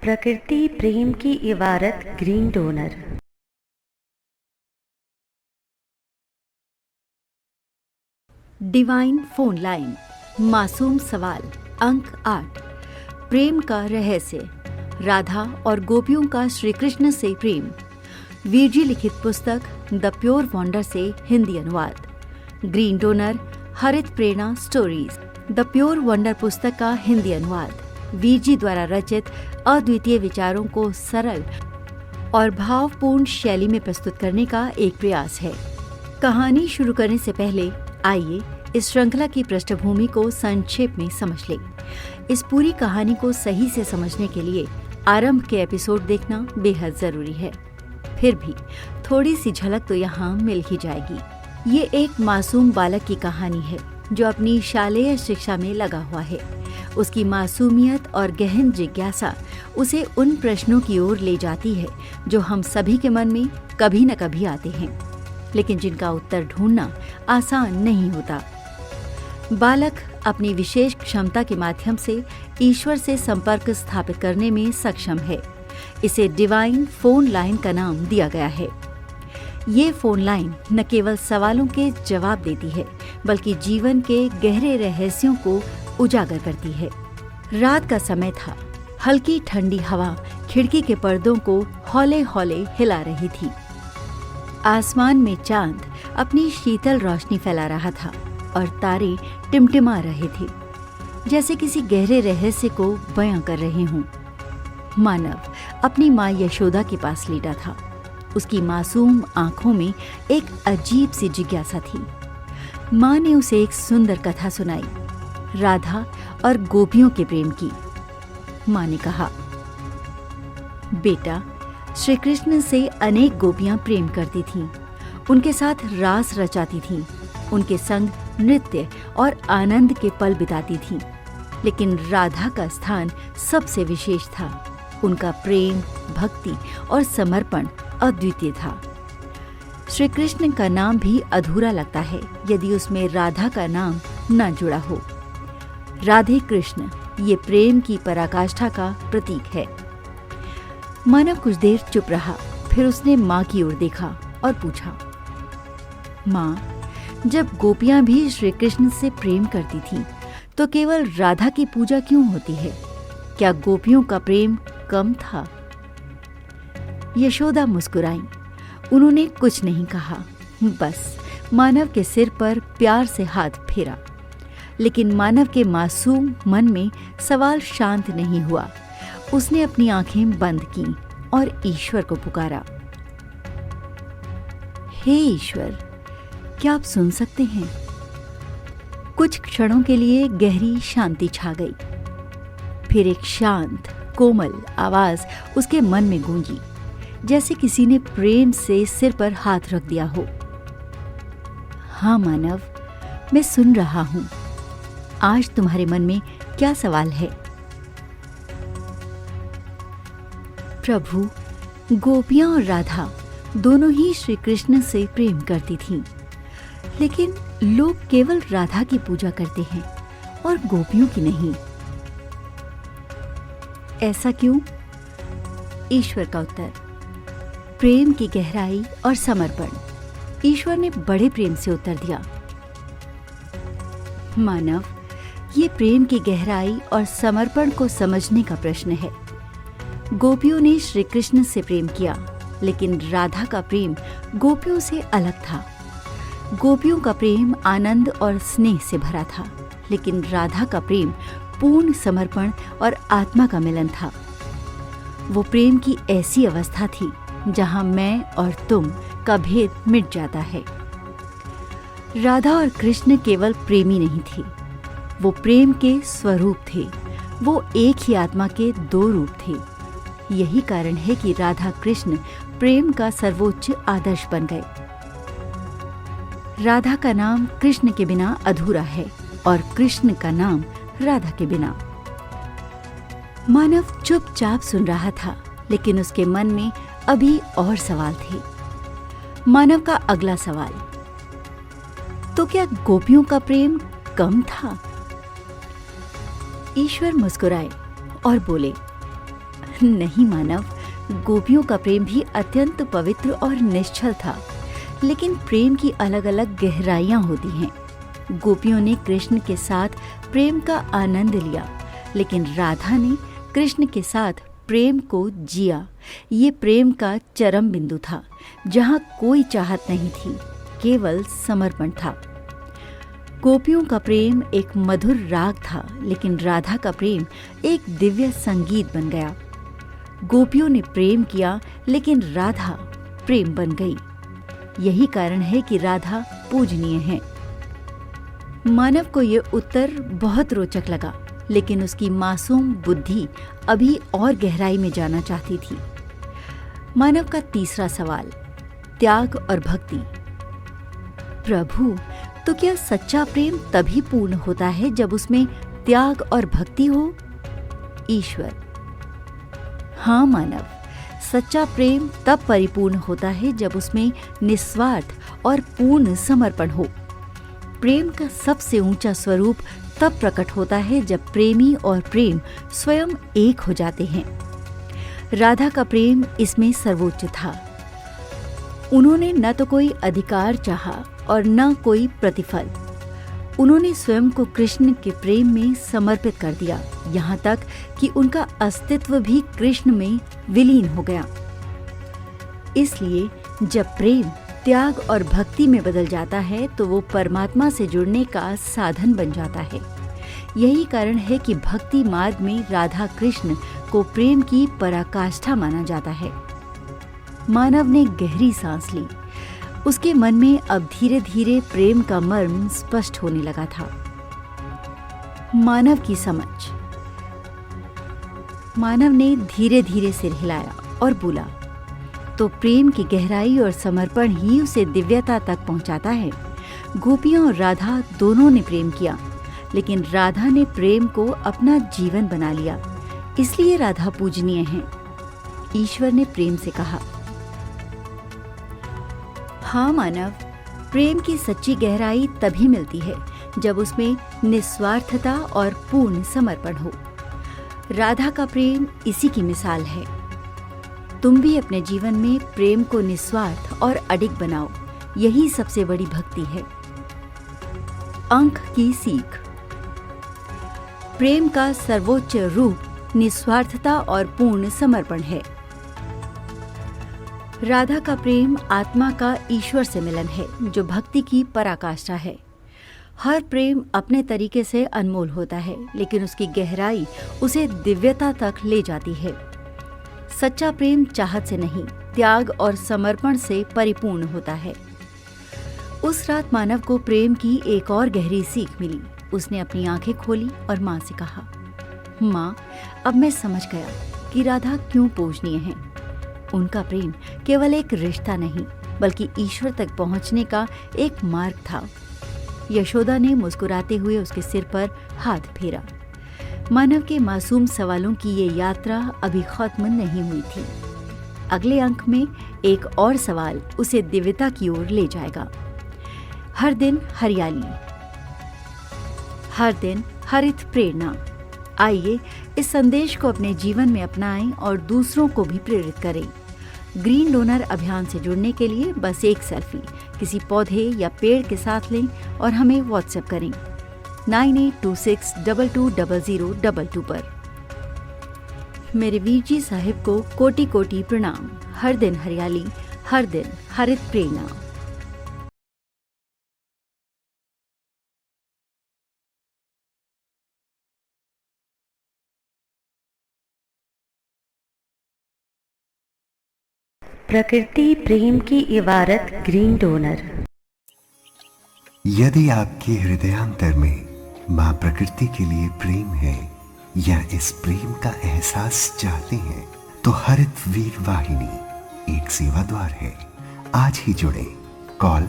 प्रकृति प्रेम की इबारत green donor. Divine phone line, मासूम सवाल, अंक 8। प्रेम का रहस्य, राधा और गोपियों का श्री कृष्ण से प्रेम। वीरजी लिखित पुस्तक द प्योर वंडर से हिंदी अनुवाद। ग्रीन डोनर, हरित प्रेरणा स्टोरीज। द प्योर वंडर पुस्तक का हिंदी अनुवाद वीरजी द्वारा रचित अद्वितीय विचारों को सरल और भावपूर्ण शैली में प्रस्तुत करने का एक प्रयास है। कहानी शुरू करने से पहले आइए इस श्रृंखला की पृष्ठभूमि को संक्षेप में समझ लें। इस पूरी कहानी को सही से समझने के लिए आरंभ के एपिसोड देखना बेहद जरूरी है। फिर भी थोड़ी सी झलक तो यहाँ मिल ही जाएगी। ये एक मासूम बालक की कहानी है जो अपनी शालेय शिक्षा में लगा हुआ है। उसकी मासूमियत और गहन जिज्ञासा उसे उन प्रश्नों की ओर ले जाती है जो हम सभी के मन में कभी न कभी आते हैं, लेकिन जिनका उत्तर ढूंढना आसान नहीं होता। बालक अपनी विशेष क्षमता के माध्यम से ईश्वर से संपर्क स्थापित करने में सक्षम है। इसे डिवाइन फोन लाइन का नाम दिया गया है। ये फोन लाइन न केवल सवालों के जवाब देती है, बल्कि जीवन के गहरे रहस्यों को उजागर करती है। रात का समय था। हल्की ठंडी हवा खिड़की के पर्दों को हौले हौले हिला रही थी। आसमान में चांद अपनी शीतल रोशनी फैला रहा था और तारे टिमटिमा रहे थे, जैसे किसी गहरे रहस्य को बयां कर रहे हों। मानव अपनी माँ यशोदा के पास लेटा था। उसकी मासूम आंखों में एक अजीब सी जिज्ञासा थी। माँ ने उसे एक सुंदर कथा सुनाई, राधा और गोपियों के प्रेम की। माँ ने कहा, बेटा, श्री कृष्ण से अनेक गोपियां प्रेम करती थीं। उनके साथ रास रचाती थीं, उनके संग नृत्य और आनंद के पल बिताती थीं। लेकिन राधा का स्थान सबसे विशेष था। उनका प्रेम, भक्ति और समर्पण अद्वितीय था। श्री कृष्ण का नाम भी अधूरा लगता है यदि उसमें राधा का नाम न जुड़ा हो। राधे कृष्ण ये प्रेम की पराकाष्ठा का प्रतीक है। मानव कुछ देर चुप रहा, फिर उसने माँ की ओर देखा और पूछा, माँ, जब गोपियां भी श्री कृष्ण से प्रेम करती थीं, तो केवल राधा की पूजा क्यों होती है? क्या गोपियों का प्रेम कम था? यशोदा मुस्कुराईं। उन्होंने कुछ नहीं कहा, बस मानव के सिर पर प्यार से हाथ फेरा। लेकिन मानव के मासूम मन में सवाल शांत नहीं हुआ। उसने अपनी आंखें बंद की और ईश्वर को पुकारा, हे ईश्वर, क्या आप सुन सकते हैं? कुछ क्षणों के लिए गहरी शांति छा गई। फिर एक शांत, कोमल आवाज उसके मन में गूंजी, जैसे किसी ने प्रेम से सिर पर हाथ रख दिया हो। हाँ मानव, मैं सुन रहा हूं। आज तुम्हारे मन में क्या सवाल है? प्रभु, गोपियां और राधा दोनों ही श्री कृष्ण से प्रेम करती थीं, लेकिन लोग केवल राधा की पूजा करते हैं और गोपियों की नहीं। ऐसा क्यों? ईश्वर का उत्तर, प्रेम की गहराई और समर्पण। ईश्वर ने बड़े प्रेम से उत्तर दिया, मानव, ये प्रेम की गहराई और समर्पण को समझने का प्रश्न है। गोपियों ने श्री कृष्ण से प्रेम किया, लेकिन राधा का प्रेम गोपियों से अलग था। गोपियों का प्रेम आनंद और स्नेह से भरा था, लेकिन राधा का प्रेम पूर्ण समर्पण और आत्मा का मिलन था। वो प्रेम की ऐसी अवस्था थी जहां मैं और तुम का भेद मिट जाता है। राधा और कृष्ण केवल प्रेमी नहीं थे, वो प्रेम के स्वरूप थे। वो एक ही आत्मा के दो रूप थे। यही कारण है कि राधा कृष्ण प्रेम का सर्वोच्च आदर्श बन गए। राधा का नाम कृष्ण के बिना अधूरा है और कृष्ण का नाम राधा के बिना। मानव चुपचाप सुन रहा था, लेकिन उसके मन में अभी और सवाल थे। मानव का अगला सवाल, तो क्या गोपियों का प्रेम कम था? ईश्वर मुस्कुराए और बोले, नहीं मानव, गोपियों का प्रेम भी अत्यंत पवित्र और निश्चल था, लेकिन प्रेम की अलग अलग गहराइयां होती हैं। गोपियों ने कृष्ण के साथ प्रेम का आनंद लिया, लेकिन राधा ने कृष्ण के साथ प्रेम को जिया। ये प्रेम का चरम बिंदु था, जहाँ कोई चाहत नहीं थी, केवल समर्पण था। गोपियों का प्रेम एक मधुर राग था, लेकिन राधा का प्रेम एक दिव्य संगीत बन गया। गोपियों ने प्रेम किया, लेकिन राधा प्रेम बन गई। यही कारण है कि राधा पूजनीय है। मानव को ये उत्तर बहुत रोचक लगा, लेकिन उसकी मासूम बुद्धि अभी और गहराई में जाना चाहती थी। मानव का तीसरा सवाल, त्याग और भक्ति। प्रभु, तो क्या सच्चा प्रेम तभी पूर्ण होता है जब उसमें त्याग और भक्ति हो? ईश्वर: हाँ मानव, सच्चा प्रेम तब परिपूर्ण होता है जब उसमें निस्वार्थ और पूर्ण समर्पण हो। प्रेम का सबसे ऊंचा स्वरूप तब प्रकट होता है जब प्रेमी और प्रेम स्वयं एक हो जाते हैं। राधा का प्रेम इसमें सर्वोच्च था। उन्होंने न तो कोई अधिकार चाहा और न कोई प्रतिफल। उन्होंने स्वयं को कृष्ण के प्रेम में समर्पित कर दिया, यहाँ तक कि उनका अस्तित्व भी कृष्ण में विलीन हो गया। इसलिए जब प्रेम त्याग और भक्ति में बदल जाता है तो वो परमात्मा से जुड़ने का साधन बन जाता है। यही कारण है कि भक्ति मार्ग में राधा कृष्ण को प्रेम की पराकाष्ठा माना जाता है। मानव ने गहरी सांस ली। उसके मन में अब धीरे धीरे प्रेम का मर्म स्पष्ट होने लगा था। मानव की समझ। मानव ने धीरे धीरे सिर हिलाया और बोला, तो प्रेम की गहराई और समर्पण ही उसे दिव्यता तक पहुंचाता है। गोपियां और राधा दोनों ने प्रेम किया, लेकिन राधा ने प्रेम को अपना जीवन बना लिया, इसलिए राधा पूजनीय है। ईश्वर ने प्रेम से कहा, हाँ मानव, प्रेम की सच्ची गहराई तभी मिलती है जब उसमें निस्वार्थता और पूर्ण समर्पण हो। राधा का प्रेम इसी की मिसाल है। तुम भी अपने जीवन में प्रेम को निस्वार्थ और अडिग बनाओ, यही सबसे बड़ी भक्ति है। अंक की सीख। प्रेम का सर्वोच्च रूप निस्वार्थता और पूर्ण समर्पण है। राधा का प्रेम आत्मा का ईश्वर से मिलन है, जो भक्ति की पराकाष्ठा है। हर प्रेम अपने तरीके से अनमोल होता है, लेकिन उसकी गहराई उसे दिव्यता तक ले जाती है। सच्चा प्रेम चाहत से नहीं, त्याग और समर्पण से परिपूर्ण होता है। उस रात मानव को प्रेम की एक और गहरी सीख मिली। उसने अपनी आंखें खोली और माँ से कहा, माँ, अब मैं समझ गया कि राधा क्यों पूजनीय है। उनका प्रेम केवल एक रिश्ता नहीं, बल्कि ईश्वर तक पहुंचने का एक मार्ग था। यशोदा ने मुस्कुराते हुए उसके सिर पर हाथ फेरा। मानव के मासूम सवालों की ये यात्रा अभी खत्म नहीं हुई थी। अगले अंक में एक और सवाल उसे दिव्यता की ओर ले जाएगा। हर दिन हरियाली, हर दिन हरित प्रेरणा। आइए इस संदेश को अपने जीवन में अपनाएं और दूसरों को भी प्रेरित करें। ग्रीन डोनर अभियान से जुड़ने के लिए बस एक सेल्फी किसी पौधे या पेड़ के साथ लें और हमें व्हाट्सएप करें 9826220022 पर। मेरे वीर जी साहिब को कोटि कोटि प्रणाम। हर दिन हरियाली, हर दिन हरित प्रेरणा। प्रकृति प्रेम की इबारत ग्रीन डोनर। यदि आपके हृदयांतर में माँ प्रकृति के लिए प्रेम है या इस प्रेम का एहसास चाहते हैं, तो हरित वीर वाहिनी एक सेवा द्वार है। आज ही जुड़े। कॉल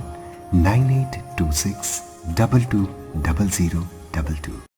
9826220022।